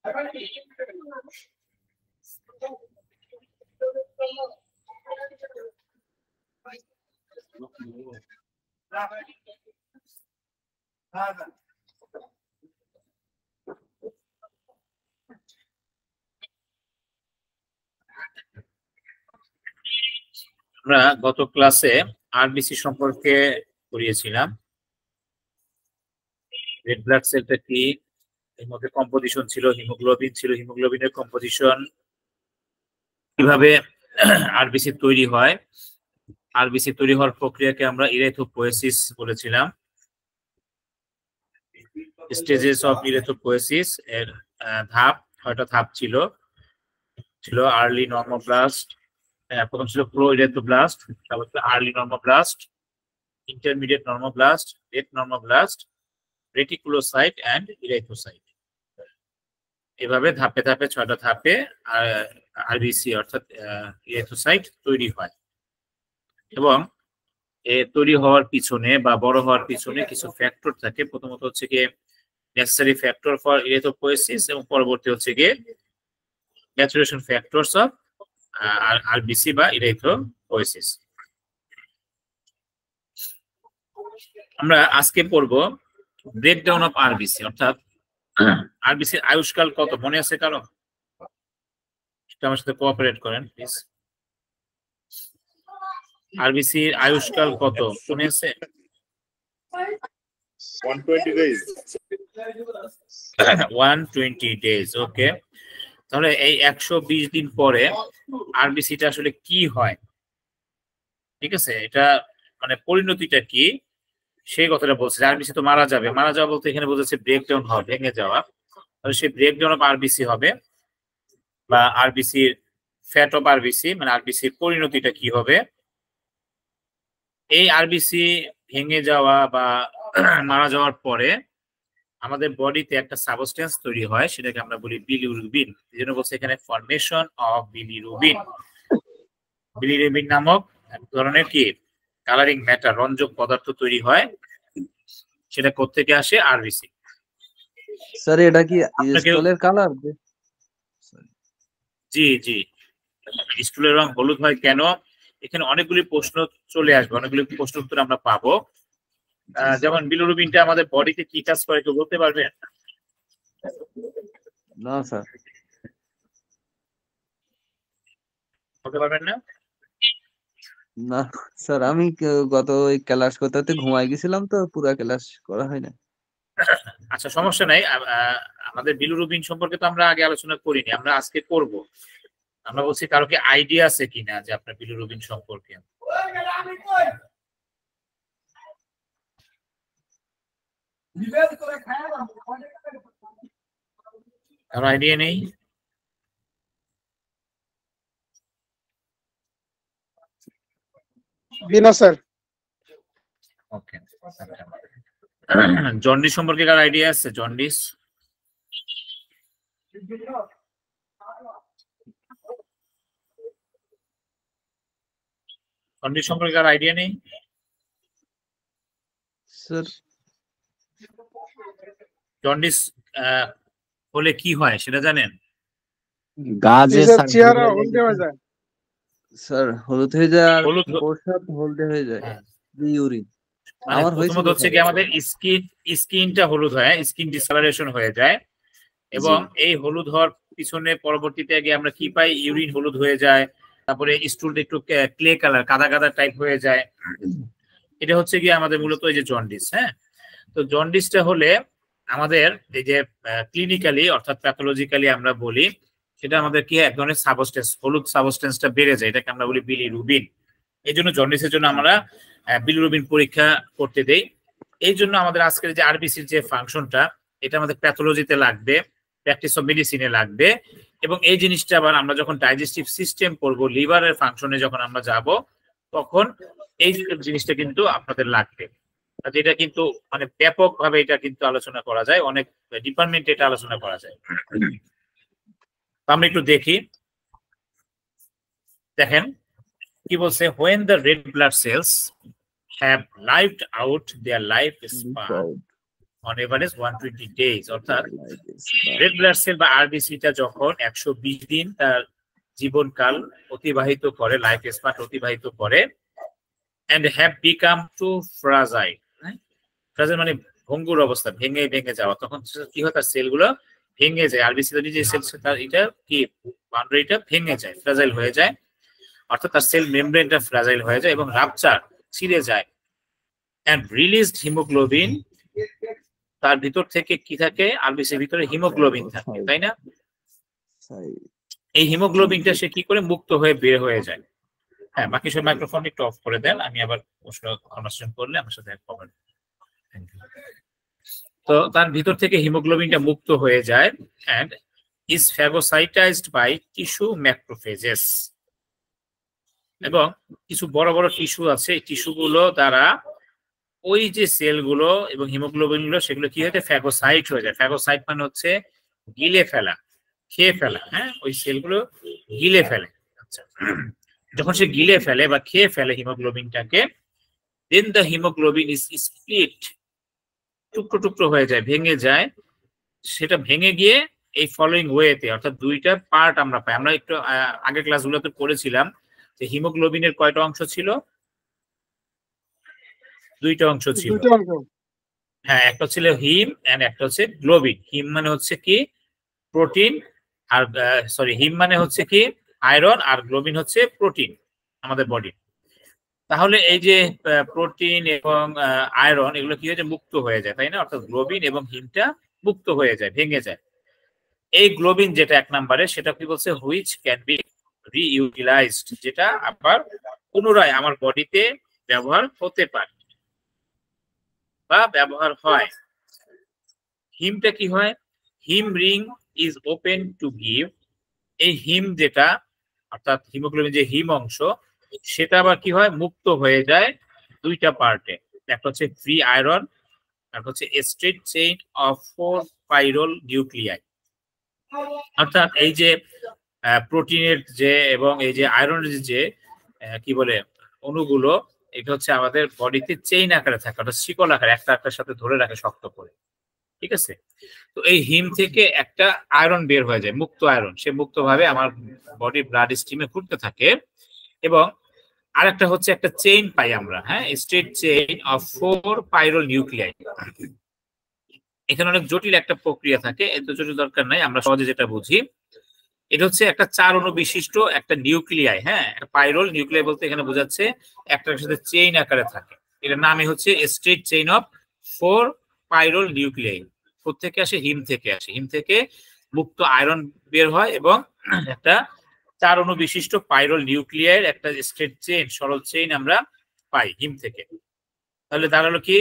আমরা গত ক্লাসে আরবিসি সম্পর্কে পড়িয়েছিলাম। রেড ব্লাড সেলটা কি, এর মধ্যে কম্পোজিশন ছিল, হিমোগ্লোবিন ছিল, হিমোগ্লোবিনের কম্পোজিশন, কিভাবে আরবিসি তৈরি হয়, আরবিসি তৈরি হওয়ার প্রক্রিয়াকে আমরা ইরিথ্রোপোয়েসিস বলেছিলাম। স্টেজেস অফ ইরিথ্রোপোয়েসিস এর ধাপ, 6টা ধাপ ছিল আর্লি নর্মোব্লাস্ট, প্রথম ছিল প্রো ইরিথ্রোব্লাস্ট, তারপর ছিল early normoblast, intermediate normoblast, late normoblast, reticulocyte and erythrocyte. এভাবে ধাপে ধাপে 6টা ধাপে আরবিসি অর্থাৎ ইরিথ্রোসাইট তৈরি হয়। এবং তৈরি হওয়ার পিছনে বা বড় হওয়ার পিছনে কিছু ফ্যাক্টর থাকে। প্রথমত হচ্ছে গিয়ে নেসেসারি ফ্যাক্টর ফর ইরিথ্রোপোয়েসিস, এবং পরবর্তী হচ্ছে গিয়ে ম্যাচুরেশন ফ্যাক্টরস অফ আরবিসি বা ইরিথ্রোপোয়েসিস। আমরা আজকে পড়ব ব্রেকডাউন অফ আরবিসি, অর্থাৎ আরবিসির আয়ুষ্কাল কত মনে আছে কারো? আমার সাথে কোঅপারেট করেন প্লিজ। আরবিসির আয়ুষ্কাল কত মনে আছে? 120 days. 120 days, ওকে। তাহলে এই 120 দিন পরে আরবিসিটা আসলে কি হয়, ঠিক আছে? এটা মানে পরিণতিটা কি সেই কথাটা বলছে। আরবিসি তো মারা যাবে, মারা যাওয়া বলতে এখানে বোঝাচ্ছে ব্রেকডাউন হবে, ভেঙে যাওয়া। তাহলে সেই ব্রেকডাউন অফ আরবিসি হবে, বা আরবিসির ফ্যাট অফ আরবিসি, মানে আরবিসির পরিণতিটা কি হবে। এই আরবিসি ভেঙে যাওয়া বা মারা যাওয়ার পরে আমাদের বডিতে একটা সাবস্টেন্স তৈরি হয়, সেটাকে আমরা বলি বিলিরুবিন। এই জন্য বলছে এখানে ফর্মেশন অফ বিলিরুবিন। বিলিরুবিন নামক এক ধরনের কি কালারিং ম্যাটার, রঞ্জক পদার্থ তৈরি হয়। সেটা কোত্থেকে আসে? আরবিসি। স্যার এটা কি স্টলের কালার? জি জি, স্টুলের রং হলুদ হয় কেন? এখানে অনেকগুলি প্রশ্ন চলে আসবে, অনেকগুলি প্রশ্ন উত্তর আমরা পাবো। যেমন বিলিরুবিনটা আমাদের বডিতে কি কাজ করে কেউ বলতে পারবেন? না স্যার। বলতে পারবেন না? না স্যার, আমি গত ওই ক্লাস করতে ঘুমাই গেছিলাম, তো পুরো ক্লাস করা হয় না। আচ্ছা, সমস্যা নাই। আমাদের বিলিরুবিন সম্পর্কে তো আমরা আগে আলোচনা করিনি, আমরা আজকে করব। আমরা বলছি কারো কি আইডিয়া আছে কিনা যে আপনার বিলিরুবিন সম্পর্কে? কারো আইডিয়া নেই? বিনা স্যার। ওকে, জন্ডিস সম্পর্কে কার আইডিয়া আছে? জন্ডিস জন্ডিস সম্পর্কে কার আইডিয়া নেই? স্যার জন্ডিস হলে কি হয় সেটা জানেন? গাজে চেহারা হলদে হয়ে যায়। স্যার হলুদ হয়ে যায়, আর হলুদ প্রস্রাব হলদে হয়ে যায়, ইউরিন। মানে আমার প্রথমত হয়েছিল হচ্ছে কি আমাদের স্কিনটা হলুদ হয়, স্কিন ডিসকালারেশন হয়ে যায়, এবং এই হলুদ হওয়ার পিছনে পরবর্তীতে গিয়ে আমরা কি পাই? ইউরিন হলুদ হয়ে যায়, তারপরে স্টুলটা একটু ক্লে কালার, কাদা কাদা টাইপ হয়ে যায়। এটা হচ্ছে কি আমাদের মূলত এই যে জন্ডিস। হ্যাঁ, তো জন্ডিসটা হলে আমাদের এই যে ক্লিনিক্যালি অর্থাৎ প্যাথোলজিক্যালি আমরা বলি সেটা আমাদের কি এক ধরনের সাবস্টেন্স, হলুদ সাবস্টেন্সটা বেড়ে যায়, এটাকে আমরা বলি বিলিরুবিন। এই জন্য জন্ডিসের জন্য আমরা বিলিরুবিন পরীক্ষা করতে দেই। এই জন্য আমাদের আজকের যে আরবিসির যে ফাংশনটা, এটা আমাদের প্যাথোলজিতে লাগবে, প্র্যাকটিস অফ মেডিসিনে লাগবে, এবং এই জিনিসটা আবার আমরা যখন ডাইজেস্টিভ সিস্টেম করব, লিভারের ফাংশনে যখন আমরা যাব, তখন এই জিনিসটা কিন্তু আপনাদের লাগবে। এটা কিন্তু মানে ব্যাপকভাবে এটা কিন্তু আলোচনা করা যায়, অনেক ডিপার্টমেন্টে এটা আলোচনা করা যায়। আমরা একটু দেখি, দেখেন কি বলছে। when the red blood cells have lived out their life span on average 120 days, অর্থাৎ রেড ব্লাড সেল বা আরবিসিটা যখন 120 দিন তার জীবনকাল অতিবাহিত করে, লাইফ স্প্যান অতিবাহিত করে, and have become too fragile, fragile মানে ভঙ্গুর অবস্থা, ভেঙে ভেঙে যাওয়া, তখন কি হয়, তার সেলগুলো ভেঙে যায়, আরবিসি যে সেল তার এটা কি বাউন্ডারিটা ভেঙে যায়, ফ্রাজাইল হয়ে যায়, অর্থাৎ তার সেল মেমব্রেনটা ফ্রাজাইল হয়ে যায় এবং রাপচার, ছিঁড়ে যায়, and released হিমোগ্লোবিন, তার ভিতর থেকে কি থাকে, আরবিসির ভিতরে হিমোগ্লোবিন থাকে, তাই না? এই হিমোগ্লোবিনটা সে কি করে মুক্ত হয়ে বের হয়ে যায়। হ্যাঁ, বাকি সব মাইক্রোফোন একটু অফ করে দেন, আমি আবার কনভারসেশন করলে আমার সাথে পাবেন। তো তার ভিতর থেকে হিমোগ্লোবিনটা মুক্ত হয়ে যায় and is phagocytized by tissue macrophages, এবং কিছু বড় বড় টিস্যু আছে, এই টিস্যুগুলো দ্বারা ওই যে সেলগুলো এবং হিমোগ্লোবিন গুলো সেগুলো কি হয়ে ফ্যাগোসাইট হয়ে যায়। ফ্যাগোসাইট মানে হচ্ছে গিলে ফেলা, খেয়ে ফেলা, হ্যাঁ, ওই সেলগুলো গিলে ফেলে। আচ্ছা, যখন সে গিলে ফেলে বা খেয়ে ফেলে হিমোগ্লোবিনটাকে, দেন দ্য হিমোগ্লোবিন ইজ স্প্লিট, টুকরো টুকরো হয়ে যায়, ভেঙে যায়। সেটা ভেঙে গিয়ে এই ফলোইং ওয়েতে, অর্থাৎ দুইটা পার্ট আমরা পাই। আমরা একটু আগের ক্লাসগুলোতে পড়েছিলাম যে হিমোগ্লোবিনের কয়টা অংশ ছিল? দুইটা অংশ ছিল। হ্যাঁ, একটা ছিল হিম এন্ড একটা হচ্ছে গ্লোবিন। হিম মানে হচ্ছে কি প্রোটিন, আর সরি হিম মানে হচ্ছে কি আয়রন, আর গ্লোবিন হচ্ছে প্রোটিন আমাদের বডি। তাহলে এই যে প্রোটিন এবং আয়রন এগুলো কি হয়ে যায়, মুক্ত হয়ে যায়, তাই না? অর্থাৎ গ্লোবিন এবং হিমটা মুক্ত হয়ে যায়, ভেঙে যায়। এই গ্লোবিন যেটা এক নম্বরে, সেটা কি বলছে, হুইচ ক্যান বি রিইউটিলাইজড, যেটা আবার পুনরায় আমার বডিতে ব্যবহার হতে পারে বা ব্যবহার হয়। হিমটা কি হয়, heme ring is open to give, এই হিম যেটা অর্থাৎ হিমোগ্লোবিন যে হিম অংশ, সেটা আবার কি হয়, মুক্ত হয়ে যায় দুইটা পার্টে। একটা হচ্ছে ফ্রি আয়রন, আর হচ্ছে স্ট্রেট চেইন অফ 4 পাইরল নিউক্লিয়াই। অর্থাৎ এই যে প্রোটিনের যে এবং এই যে আয়রনের যে কি বলে অণুগুলো, এটা হচ্ছে আমাদের বডিতে চেইন আকারে থাকে, অর্থাৎ শিকল আকারে একটা একটার সাথে ধরে রাখে শক্ত করে, ঠিক আছে? তো এই হিম থেকে একটা আয়রন বের হয়ে যায়, মুক্ত আয়রন, সে মুক্তভাবে আমার বডির ব্লাড স্ট্রিমে ঘুরতে থাকে। এবং আরেকটা হচ্ছে একটা চেইন পাই আমরা, হ্যাঁ, স্ট্রেট চেইন অফ 4 পাইরল নিউক্লিয়াই। এখানে অনেক জটিল একটা প্রক্রিয়া থাকে, এত জটিল দরকার নাই, আমরা সহজে যেটা বুঝি, এটা হচ্ছে একটা 4 অণু বিশিষ্ট একটা নিউক্লিয়াই। হ্যাঁ, পাইরল নিউক্লিয়াই বলতে এখানে বোঝাচ্ছে একটার সাথে চেইন আকারে থাকে। এটার নামই হচ্ছে স্ট্রেট চেইন অফ 4 পাইরল নিউক্লিয়াই। থেকে আসে, হিম থেকে আসে, হিম থেকে মুক্ত আয়রন বের হয় এবং একটা 4 অণু বিশিষ্ট পাইরল নিউক্লিয়ার একটা স্ট্রেট চেইন, সরল চেইন আমরা পাই হিম থেকে। তাহলে দাঁড়ালো কি,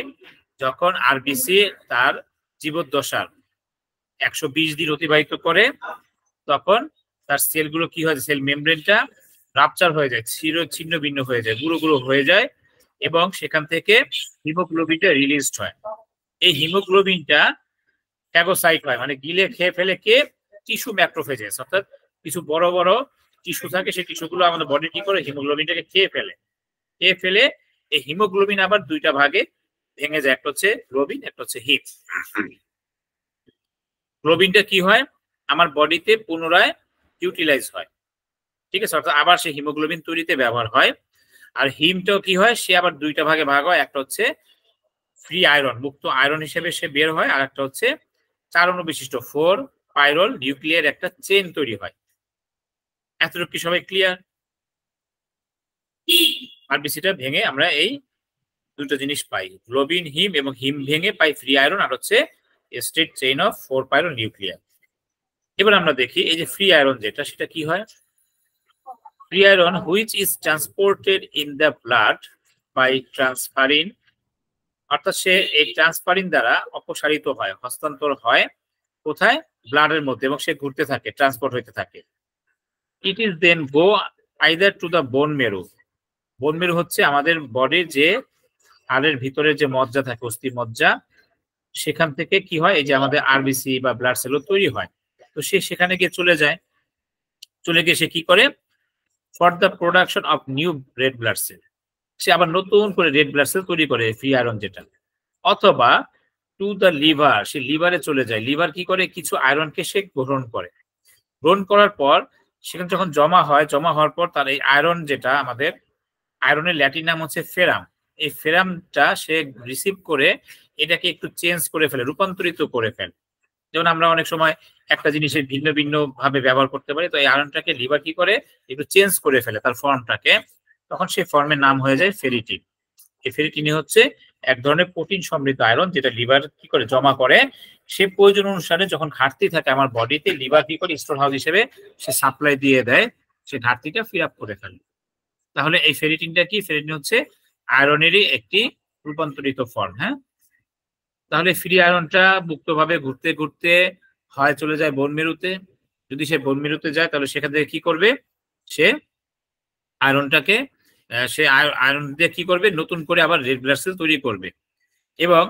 যখন আরবিসি তার জীবদ্দশার 120 দিন অতিবাহিত করে, তখন তার সেলগুলো কি হয়, সেল মেমব্রেনটা রাপচার হয়ে যায়, ছিন্ন ভিন্ন হয়ে যায়, গুঁড়ো গুঁড়ো হয়ে যায়, এবং সেখান থেকে হিমোগ্লোবিনটা রিলিজড হয়। এই হিমোগ্লোবিনটা ফ্যাগোসাইট হয়, মানে গিলে খেয়ে ফেলে কে, টিস্যু ম্যাক্রোফেজেস, অর্থাৎ কিছু বড় বড় টিস্যু থাকে, সেই টিস্যুগুলো আমাদের বডি কি করে, হিমোগ্লোবিনটাকে খেয়ে ফেলে। খেয়ে ফেলে এই হিমোগ্লোবিন আবার দুইটা ভাগে ভেঙে যায়, একটা হচ্ছে গ্লোবিন, একটা হচ্ছে হিম। গ্লোবিনটা কি হয়, আমার বডিতে পুনরায় ইউটিলাইজ হয়, ঠিক আছে, অর্থাৎ আবার সে হিমোগ্লোবিন তৈরিতে ব্যবহার হয়। আর হিমটাও কি হয়, সে আবার দুইটা ভাগে ভাগ হয়, একটা হচ্ছে ফ্রি আয়রন, মুক্ত আয়রন হিসেবে সে বের হয়, আর একটা হচ্ছে 4 অণু বিশিষ্ট 4 পাইরল নিউক্লিয়ার একটা চেইন তৈরি হয়। এতটুকু কি সবাই ক্লিয়ার? আরবিসিটা ভেঙে আমরা এই দুটো জিনিস পাই, গ্লোবিন হিম, এবং হিম ভেঙে পাই ফ্রি আয়রন, আর হচ্ছে স্ট্রেট চেইন অফ 4 পাইরল নিউক্লিয়ার। এবার আমরা দেখি এই যে ফ্রি আয়রন যেটা, সেটা কি হয়। Free iron which is transported in the blood by transferrin, অর্থাৎ সে এই ট্রান্সফারিন দ্বারা অপসারিত হয়, হস্তান্তর হয় কোথায়, ব্লাডের মধ্যে, এবং সে ঘুরতে থাকে, ট্রান্সপোর্ট হইতে থাকে। It is then go either to the bone marrow. বোন মেরু হচ্ছে আমাদের বডির যে হাড়ের ভিতরে যে মজ্জা থাকে, অস্থি মজ্জা, সেখান থেকে কি হয়, এই যে আমাদের আরবিসি বা ব্লাড সেলও তৈরি হয়। তো সে সেখানে গিয়ে চলে যায়, চলে গিয়ে সে কি করে, for the production of new red blood cell, সে আবার নতুন করে রেড ব্লাড সেল তৈরি করে, ফ্রি আয়রন যেটা। অথবা টু দ্য লিভার, সে লিভারে চলে যায়। লিভার কি করে, কিছু আয়রনকে সে গ্রহণ করে। গ্রহণ করার পর সেখানে যখন জমা হয়, জমা হওয়ার পর তার এই আয়রন, যেটা আমাদের আয়রনের ল্যাটিন নাম হচ্ছে ফেরাম, এই ফেরামটা সে রিসিভ করে এটাকে একটু চেঞ্জ করে ফেলে, রূপান্তরিত করে ফেলে। যেমন আমরা অনেক সময় একটা জিনিসের ভিন্ন ভিন্ন ভাবে ব্যবহার করতে পারি, তো এই আয়রনটাকে লিভার কি করে, একটু চেঞ্জ করে ফেলে তার ফর্মটাকে, তখন সেই ফর্মের নাম হয়ে যায় ফেরিটিন। এই ফেরিটিন হচ্ছে এক ধরনের প্রোটিন সমৃদ্ধ আয়রন, যেটা লিভার কি করে জমা করে। সে প্রয়োজন অনুসারে যখন ঘাটতি থাকে আমার বডিতে, লিভার কি করে স্টোর হাউস হিসেবে সে সাপ্লাই দিয়ে দেয়, সে ঘাটতিটা ফিল আপ করে ফেলে। তাহলে এই ফেরিটিনটা কি, ফেরিটিন হচ্ছে আয়রনেরই একটি রূপান্তরিত ফর্ম। হ্যাঁ, তাহলে ফ্রি আয়রনটা মুক্তভাবে ঘুরতে ঘুরতে হয় চলে যায় বোন মেরুতে। যদি সে বোন মেরুতে যায় তাহলে সেখান থেকে কি করবে, সে আয়রনটাকে সে আয়রন দিয়ে কি করবে, নতুন করে আবার রেড ব্লাড সেল তৈরি করবে। এবং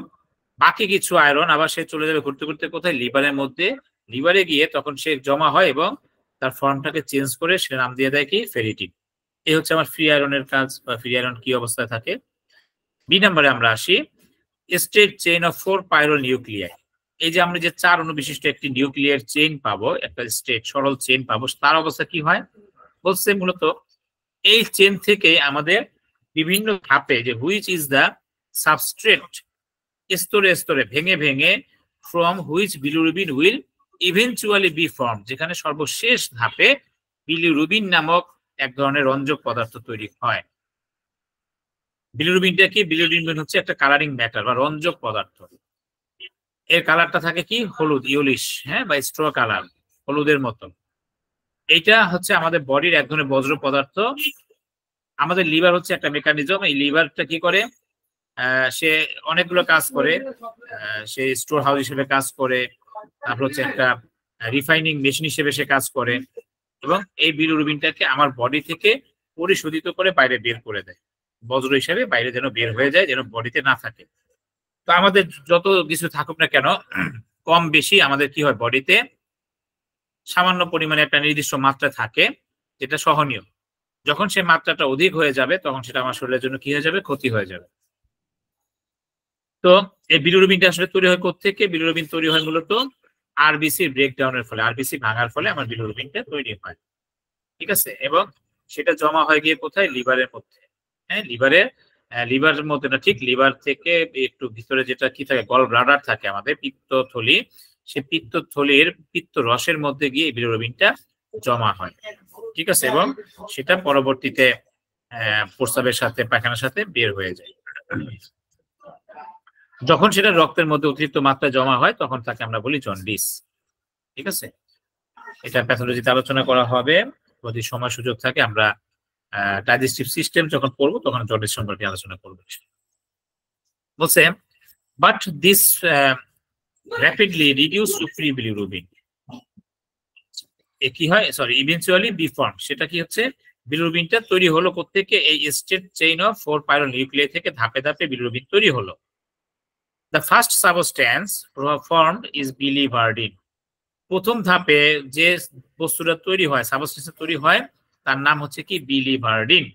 বাকি কিছু আয়রন আবার সে চলে যাবে ঘুরতে ঘুরতে কোথায়, লিভারের মধ্যে। লিভারে গিয়ে তখন সে জমা হয় এবং তার ফর্মটাকে চেঞ্জ করে সে নাম দিয়ে দেয় কি, ফেরিটিন। এই হচ্ছে আমার ফ্রি আয়রনের কাজ, বা ফ্রি আয়রন কি অবস্থায় থাকে। বি নাম্বারে আমরা আসি, স্টেট চেইন অফ 4 পাইরো নিউক্লিয়াই। এই যে আমরা যে 4 অণু বিশিষ্ট একটি নিউক্লিয়ার চেইন পাবো, একটা স্টেট সরল চেইন পাবো, তার অবস্থা কি হয় বলছে, মূলত এই চেইন থেকে আমাদের বিভিন্ন ধাপে, যে হুইচ ইজ দ্য সাবস্ট্রেট, স্তরে স্তরে ভেঙে ভেঙে, from which bilirubin will eventually be form, যেখানে সর্বশেষ ধাপে বিলিরুবিন নামক এক ধরনের রঞ্জক পদার্থ তৈরি হয়। বিলিরুবিনটা কি, বিলিরুবিন হচ্ছে একটা কালারিং ম্যাটার বা রঞ্জক পদার্থ। এর কালারটা থাকে কি, হলুদ, ইউলিশ, হ্যাঁ, বা স্ট্র কালার, হলুদের মতো। এইটা হচ্ছে আমাদের বডির এক ধরনের বজ্র পদার্থ। আমাদের লিভার হচ্ছে একটা মেকানিজম। এই লিভারটা কি করে, সে অনেকগুলো কাজ করে। সে স্টোর হাউস হিসেবে কাজ করে, তারপর হচ্ছে একটা রিফাইনিং মেশিন হিসেবে সে কাজ করে, এবং এই বিলিরুবিনটাকে আমার বডি থেকে পরিশোধিত করে বাইরে বের করে দেয়, বজ্র হিসেবে বাইরে যেন বের হয়ে যায়, যেন বডিতে না থাকে। তো আমাদের যত কিছু থাকুক না কেন, কম বেশি আমাদের কি হয়, বডিতে সামান্য পরিমাণে একটা নির্দিষ্ট মাত্রা থাকে, যেটা সহনীয়। যখন সে মাত্রাটা অধিক হয়ে যাবে তখন সেটা আমার শরীরের জন্য কি হয়ে যাবে, ক্ষতি হয়ে যাবে। তো এই বিলিরুবিনটা আসলে তৈরি হয় কোত্থেকে, বিলিরুবিন তৈরি হয় মূলত আরবিসির ব্রেকডাউনের ফলে, আরবিসি ভাঙার ফলে আমার বিলিরুবিনটা তৈরি হয়। ঠিক আছে, এবং সেটা জমা হয়ে গিয়ে কোথায়, লিভারের মধ্যে। হ্যাঁ, লিভারের মধ্যে না, ঠিক লিভার থেকে একটু ভিতরে যেটা কি থাকে, গল ব্লাডার থাকে আমাদের, পিত্তথলি, সেই পিত্তথলির পিত্ত রসের মধ্যে গিয়ে বিলিরুবিনটা জমা হয়। ঠিক আছে, এবং সেটা পরবর্তীতে প্রস্রাবের সাথে, পায়খানার সাথে বের হয়ে যায়। যখন সেটা রক্তের মধ্যে অতিরিক্ত মাত্রায় জমা হয় তখন তাকে আমরা বলি জন্ডিস। ঠিক আছে, এটা প্যাথোলজিতে আলোচনা করা হবে যদি সময় সুযোগ থাকে। আমরা ডাইজেস্টিভ সিস্টেম যখন পড়বো তখন জন্ডিস সম্পর্কে আলোচনা করবো। বলছে, but this rapidly reduce to free bilirubin, কি হয়, সরি, ইভেনচুয়ালি বি ফর্ম। সেটা কি হচ্ছে, বিলিরুবিনটা তৈরি হলো কোত্থেকে, এই স্টেট চেইন অফ 4 পাইরো নিউক্লিয়াই থেকে ধাপে ধাপে বিলিরুবিন তৈরি হলো। The first substance formed is biliverdin. প্রথম ধাপে যে বস্তুটা তৈরি হয়, সাবস্টেন্স তৈরি হয়, তার নাম হচ্ছে কি, বিলিভার্ডিন।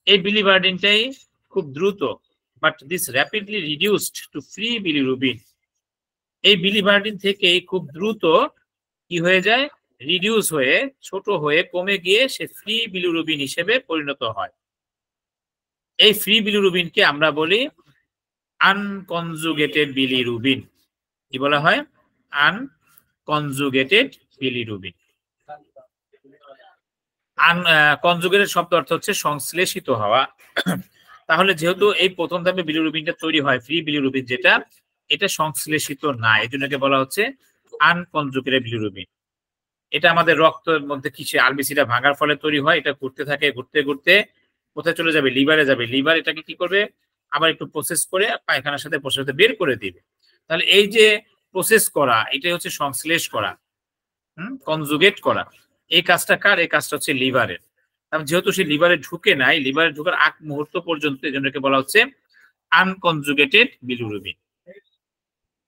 এই বিলিভার্ডিনটাই খুব দ্রুত, but this rapidly reduced to free bilirubin. এই বিলিভার্ডিন থেকে খুব দ্রুত কি হয়ে যায়, রিডিউস হয়ে, ছোট হয়ে, কমে গিয়ে সে ফ্রি বিলিরুবিন হিসেবে পরিণত হয়। এই ফ্রি বিলিরুবিনকে আমরা বলি আনকনজুগেটেড বিলিরুবিন। কি বলা হয়, আনকনজুগেটেড বিলিরুবিন। আনকনজুগেটেড শব্দ অর্থ হচ্ছে সংশ্লেষিত হওয়া। তাহলে যেহেতু এই প্রথম ধাপে বিলিরুবিনটা তৈরি হয়, ফ্রি বিলিরুবিন যেটা, এটা সংশ্লেষিত না, এই জন্য বলা হচ্ছে আনকনজুগেটেড বিলিরুবিন। এটা আমাদের রক্তের মধ্যে কিসে, আরবিসিটা ভাঙার ফলে তৈরি হয়। এটা ঘুরতে থাকে, ঘুরতে ঘুরতে কোথায় চলে যাবে, লিভারে যাবে। লিভার এটাকে কি করবে, আবার একটু প্রসেস করে পায়খানার সাথে প্রস্রাবের বের করে দিবে। তাহলে এই যে প্রসেস করা, এটাই হচ্ছে সংশ্লেষ করা, কনজুগেট করা। এই কাজটা কার, এই কাজটা হচ্ছে লিভারের। যেহেতু সে লিভারে ঢুকে নাই, লিভারে ঢুকার আগ মুহূর্ত পর্যন্ত, এই জন্য বলা হচ্ছে আনকনজুগেটেড বিলিরুবিন।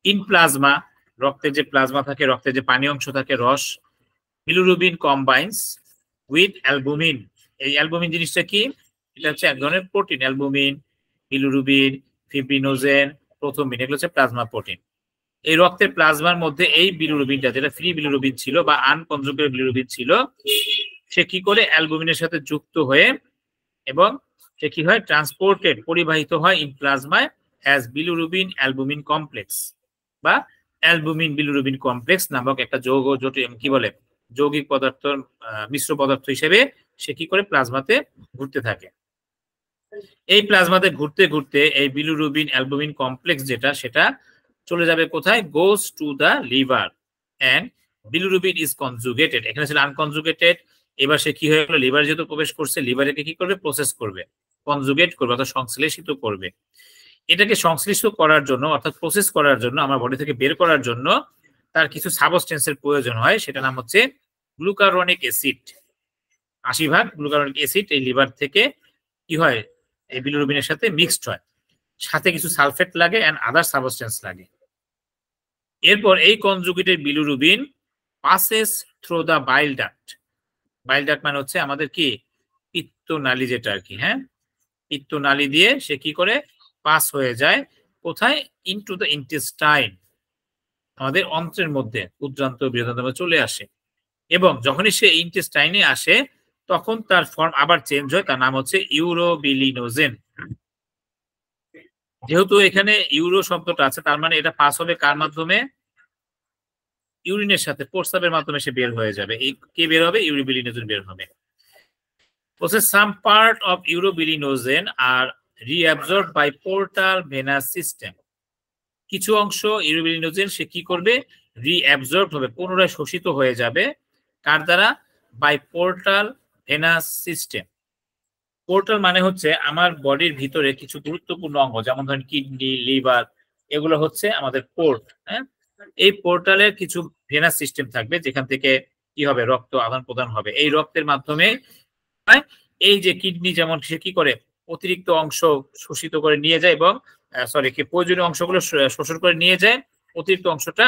ইন প্লাজমা, রক্তে যে প্লাজমা থাকে, রক্তে যে পানি অংশ থাকে, রস, বিলিরুবিন কম্বাইন্স উইথ অ্যালবুমিন। এই অ্যালবুমিন জিনিসটা কি, এটা হচ্ছে এক ধরনের প্রোটিন। অ্যালবুমিন, বিলিরুবিন, ফিব্রিনোজেন প্রথম বিন, এগুলো হচ্ছে প্লাজমা প্রোটিন। এই রক্তের প্লাজমার মধ্যে এই বিলিরুবিনটা, যেটা ফ্রি বিলিরুবিন ছিল বা আনকনজুগেটেড বিলিরুবিন ছিল, সে কি করে অ্যালবুমিনের সাথে যুক্ত হয়ে এবং সে কি হয় ট্রান্সপোর্টেড, পরিবাহিত হয় ইন প্লাজমায় অ্যাজ বিলিরুবিন অ্যালবুমিন কমপ্লেক্স বা অ্যালবুমিন বিলিরুবিন কমপ্লেক্স নামক একটা যৌগ জটিল কি বলে যৌগিক পদার্থ, মিশ্র পদার্থ হিসেবে সে কি করে প্লাজমাতে ঘুরতে থাকে। এই প্লাজমাতে ঘুরতে ঘুরতে এই বিলিরুবিন অ্যালবুমিন কমপ্লেক্স যেটা, সেটা চলে যাবে কোথায়, goes to the liver and bilirubin is conjugated. এখানে ছিল আনকনজুগেটেড, এবার সে কি হয়ে গেল, লিভার যেহেতু প্রবেশ করছে, লিভারকে কি করবে, প্রসেস করবে, কনজুগেট করবে অর্থাৎ সংশ্লেষিত করবে। এটাকে সংশ্লিষ্ট করার জন্য অর্থাৎ প্রসেস করার জন্য, আমার বডি থেকে বের করার জন্য তার কিছু সাবস্টেন্সের প্রয়োজন হয়, সেটা নাম হচ্ছে গ্লুকারনিক অ্যাসিড। 80% গ্লুকারনিক অ্যাসিড এই লিভার থেকে কি হয়, এই বিলিরুবিনের সাথে মিক্সড হয়, সাথে কিছু সালফেট লাগে এন্ড আদার সাবস্টেন্স লাগে। এরপর এই conjugated bilirubin passes through the bile duct. Bile duct মানে হচ্ছে আমাদের কি পিত্তনালী যেটা আর কি, হ্যাঁ, পিত্তনালী দিয়ে সে কি করে পাস হয়ে যায় কোথায়, ইনটু দ্য ইন্টেস্টাইন, আমাদের অন্ত্রের মধ্যে, ক্ষুদ্রান্ত বৃহদান্ত চলে আসে। এবং যখনই সে ইন্টেস্টাইনে আসে তখন তার ফর্ম আবার চেঞ্জ হয়, তার নাম হচ্ছে ইউরোবিলিনোজেন। যেহেতু এখানে ইউরো শব্দটা আছে, তার মানে এটা পাস হবে কার মাধ্যমে, ইউরিনের সাথে, প্রস্রাবের মাধ্যমে সে বের হয়ে যাবে। এই কে বের হবে, ইউরোবিলিনোজেন বের হবে। Some part of urobilinogen are reabsorbed by portal venous system. কিছু অংশ ইউরোবিলিনোজেন সে কি করবে, রিঅ্যাবজর্ব হবে, পুনরায় শোষিত হয়ে যাবে, কার দ্বারা, by portal venous system. Portal মানে হচ্ছে আমার বডির ভিতরে কিছু গুরুত্বপূর্ণ অঙ্গ, যেমন ধরেন কিডনি, লিভার, এগুলো হচ্ছে আমাদের পোর্ট। হ্যাঁ, এই পোর্টালের কিছু ভেনাস সিস্টেম থাকবে, যেখান থেকে কি হবে, রক্ত আদান প্রদান হবে। এই রক্তের মাধ্যমে এই যে কিডনি যেমন সে কি করে অতিরিক্ত অংশ শোষিত করে নিয়ে যায় এবং কি প্রয়োজনীয় অংশগুলো শোষণ করে নিয়ে যায়, অতিরিক্ত অংশটা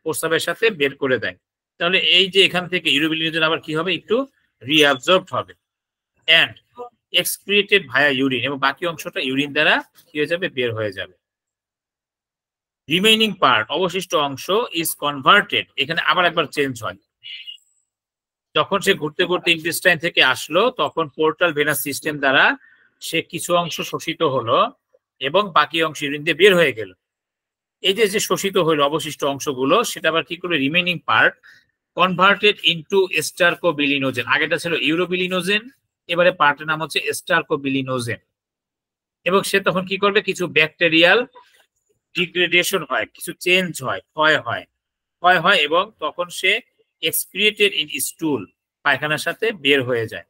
প্রস্রাবের সাথে বের করে দেয়। তাহলে এই যে এখান থেকে ইউরোবিলিনোজেন আবার কি হবে, একটু রিঅ্যাবজর্বড হবে এন্ড এক্সক্রিয়েটেড ভায়া ইউরিন, এবং বাকি অংশটা ইউরিন দ্বারা কি হয়ে যাবে, বের হয়ে যাবে। রিমেইনিং পার্ট, অবশিষ্ট অংশ, ইজ কনভার্টেড, এখানে আবার একবার চেঞ্জ হয়। যখন সে ঘুরতে ঘুরতে ইন্টেস্টাইন থেকে আসলো, তখন পোর্টাল ভেনাস সিস্টেম দ্বারা সে কিছু অংশ শোষিত হলো এবং বাকি অংশ ইউরিন দিয়ে বের হয়ে গেল। এই যে শোষিত হলো অবশিষ্ট অংশগুলো, সেটা আবার কি করে, রিমেইনিং পার্ট কনভার্টেড ইনটু এস্টারকোবিলিনোজেন। আগেটা ছিল ইউরোবিলিনোজেন, এবারে পার্টের নাম হচ্ছে এস্টারকোবিলিনোজেন। এবং সে তখন কি করবে, কিছু ব্যাকটেরিয়াল ডিগ্রেডেশন হয়, কিছু চেঞ্জ হয়, ক্ষয় হয় এবং তখন সে এক্সক্রিয়েটেড ইন স্টুল, পায়খানার সাথে বের হয়ে যায়।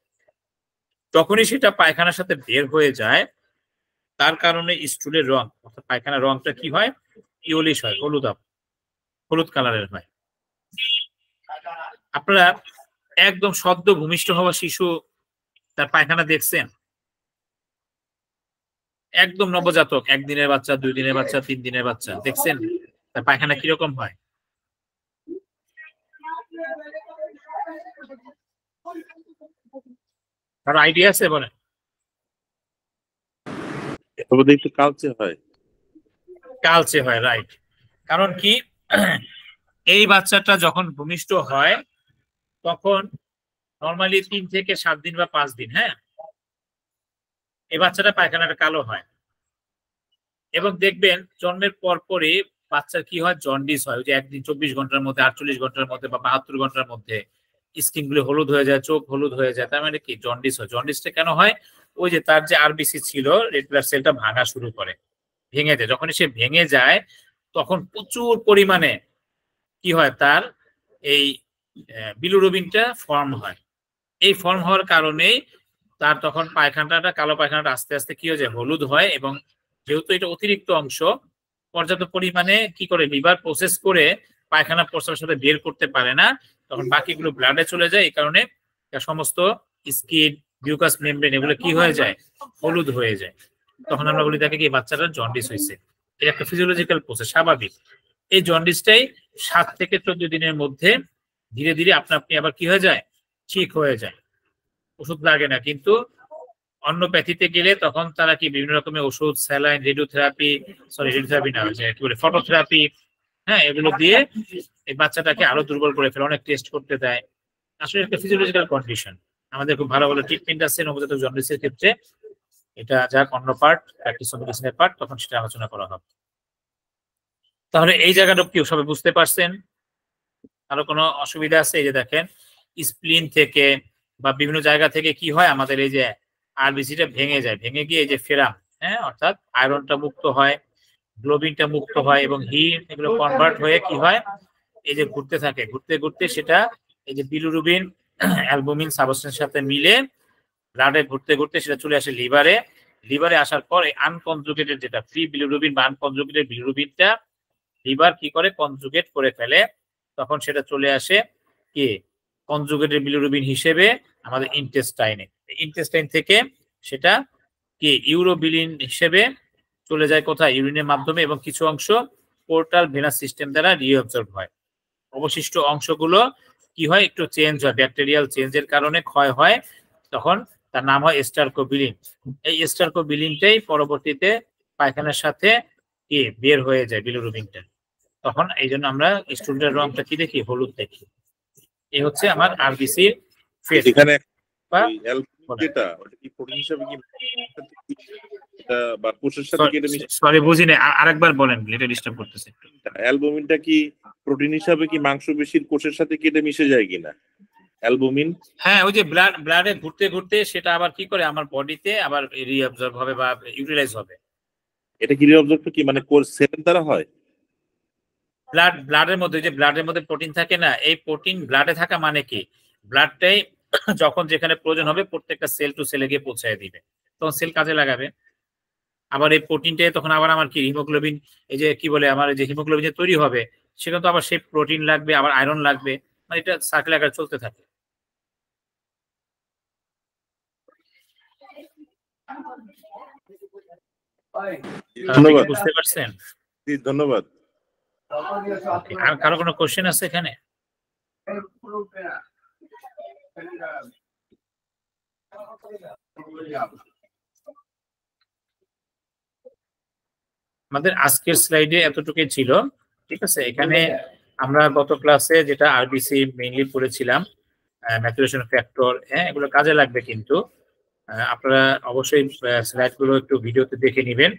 তখনই সেটা পায়খানার সাথে বের হয়ে যায়, তার কারণে স্টুলের রং অর্থাৎ পায়খানার রংটা কি হয়, ইয়েলোইশ হয়, হলুদ কালারের হয়। আপনারা একদম সদ্য ভূমিষ্ঠ হওয়া শিশু তার পায়খানা দেখছেন? একদম নবজাতক, 1 দিনের বাচ্চা, 2 দিনের বাচ্চা, 3 দিনের বাচ্চা দেখছেন তার পায়খানা কিরকম হয়? কারো আইডিয়া আছে বলেন? একটু কালচে হয়, রাইট। কারণ কি, এই বাচ্চাটা যখন ভূমিষ্ঠ হয় তখন নর্মালি 3 থেকে 7 দিন বা 5 দিন, হ্যাঁ, এই বাচ্চাটা পায়খানাটা কালো হয়। এবং দেখবেন জন্মের পরপরই বাচ্চার কি হয়, জন্ডিস হয়। ওই যে একদিন 24 ঘন্টার মধ্যে, 48 ঘন্টার মধ্যে বা 72 ঘন্টার মধ্যে স্কিন গুলো হলুদ হয়ে যায়, চোখ হলুদ হয়ে যায়, তার মানে কি জন্ডিস হয়। জন্ডিসটা কেন হয়, ওই যে তার যে আরবিসি ছিল, রেড ব্লাড সেলটা ভাঙা শুরু করে, ভেঙে যায়। যখন সে ভেঙে যায় তখন প্রচুর পরিমাণে কি হয়, তার এই বিলিরুবিনটা ফর্ম হয়। এই ফর্ম হওয়ার কারণেই তার তখন পায়খানাটা, কালো পায়খানাটা আস্তে আস্তে কি হয়ে যায়, হলুদ হয়। এবং যেহেতু এটা অতিরিক্ত অংশ, পর্যাপ্ত পরিমাণে কি করে লিভার প্রসেস করে পায়খানা প্রস্রাবের সাথে বের করতে পারে না, তখন বাকিগুলো ব্লাডে চলে যায়। এই কারণে সমস্ত স্কিন, মিউকাস মেমব্রেন এগুলো কি হয়ে যায়, হলুদ হয়ে যায়। তখন আমরা বলি তাকে কি, বাচ্চাটার জন্ডিস হয়েছে। এটা একটা ফিজিওলজিক্যাল প্রসেস, স্বাভাবিক। এই জন্ডিসটাই 7 থেকে 14 দিনের মধ্যে ধীরে ধীরে আপনা আপনি আবার কি হয়ে যায়, ঠিক হয়ে যায়। ওষুধ লাগে না, কিন্তু অন্য প্যাথিতে গেলে তখন তারা কি বিভিন্ন রকমের ওষুধ, স্যালাইন, রেডিওথেরাপি, রেডিওথেরাপি না, কি বলে, ফটোথেরাপি, হ্যাঁ, এগুলো দিয়ে এই বাচ্চাটাকে আরো দুর্বল করে ফেলে, অনেক টেস্ট করতে দেয়। আসলে একটা ফিজিওলজিক্যাল কন্ডিশন। আমাদের খুব ভালো ভালো ট্রিটমেন্ট আছে নবজাতক জন্ডিসের ক্ষেত্রে। এটা যাক অন্য পার্ট, প্র্যাকটিস অফ মেডিসিনের পার্ট, তখন সেটা আলোচনা করা হবে। তাহলে এই জায়গাটা কি সবাই বুঝতে পারছেন? আরো কোনো অসুবিধা আছে? এই যে দেখেন, স্প্লিন থেকে বা বিভিন্ন জায়গা থেকে কি হয়, আমাদের এই যে আরবিসিটা ভেঙে যায়, ভেঙে গিয়ে এই যে ফেরাম, হ্যাঁ, অর্থাৎ আয়রনটা মুক্ত হয়, গ্লোবিনটা মুক্ত হয়, এবং হিম এগুলো কনভার্ট হয়ে কি হয়, এই যে ঘুরতে থাকে, ঘুরতে ঘুরতে সেটা এই যে বিলিরুবিন, অ্যালবুমিন সাবস্টেন্সের সাথে মিলে ব্লাডে ঘুরতে ঘুরতে সেটা চলে আসে লিভারে। লিভারে আসার পর এই আনকনজুগেটেড যেটা ফ্রি বিলিরুবিন বা আনকনজুগেটেড বিলিরুবিনটা লিভার কি করে, কনজুগেট করে ফেলে। তখন সেটা চলে আসে কি, কনজুগেটেড বিলিরুবিন হিসেবে আমাদের ইন্টেস্টাইনে। ইন্টেস্টাইন থেকে সেটা কি ইউরোবিলিন হিসেবে চলে যায় কোথায়, ইউরিনের মাধ্যমে, এবং কিছু অংশ পোর্টাল ভেনাস সিস্টেম দ্বারা রিঅবজর্ব হয়। অবশিষ্ট অংশগুলো কি হয়, একটু চেঞ্জ হয়, ব্যাকটেরিয়াল চেঞ্জের কারণে ক্ষয় হয়, তখন তার নাম হয় এস্টারকোবিলিন। এই এস্টারকোবিলিনটাই পরবর্তীতে পায়খানার সাথে কি বের হয়ে যায় বিলিরুবিনটা। তখন এই জন্য আমরা স্টুডেন্টের রংটা কি দেখি, হলুদ দেখি। এই হচ্ছে আমার আরবিসির ফেস। এখানে যেটা ওটা কি প্রোটিন হিসেবে কি এটা বা কোষের সাথে কি এটা মিশে? সরি বুঝিনি, আরেকবার বলেন, এটা ডিস্টার্ব করতেছে। অ্যালবুমিনটা কি প্রোটিন হিসাবে কি মাংসপেশির কোষের সাথে কি এটা মিশে যায় কিনা অ্যালবুমিন? হ্যাঁ, ওই যে ব্লাডে ঘুরতে ঘুরতে সেটা আবার কি করে আমার বডিতে আবার রিঅবজর্ব হবে বা ইউটিলাইজ হবে। এটা কি রিঅবজর্ব কি মানে কোষ সেলের দ্বারা হয়? ব্লাডের মধ্যে, যে ব্লাডের মধ্যে প্রোটিন থাকে না, এই প্রোটিন ব্লাডে থাকা মানে কি, ব্লাডটাই যখন যেখানে প্রয়োজন হবে প্রত্যেকটা সেল টু সেলে গিয়ে পৌঁছায় দিবে, তখন সেল কাজে লাগাবে। আবার এই প্রোটিনটাই তখন আবার আমার কি হিমোগ্লোবিন, এই যে কি বলে আমার যে হিমোগ্লোবিন যে তৈরি হবে, সেখানে তো আবার সেই প্রোটিন লাগবে, আবার আয়রন লাগবে, মানে এটা সার্কেল আকারে চলতে থাকে। ধন্যবাদ, বুঝতে পারছেন? ধন্যবাদ। আর কারো কোনো কোশ্চেন আছে এখানে? আমাদের আজকের স্লাইডে এতটুকুই ছিল, ঠিক আছে। এখানে আমরা গত ক্লাসে যেটা আরবিসি মেইনলি পড়েছিলাম, ম্যাচুরেশন ফ্যাক্টর, হ্যাঁ, এগুলো কাজে লাগবে, কিন্তু আপনারা অবশ্যই স্লাইডগুলো একটু ভিডিওতে দেখে নেবেন,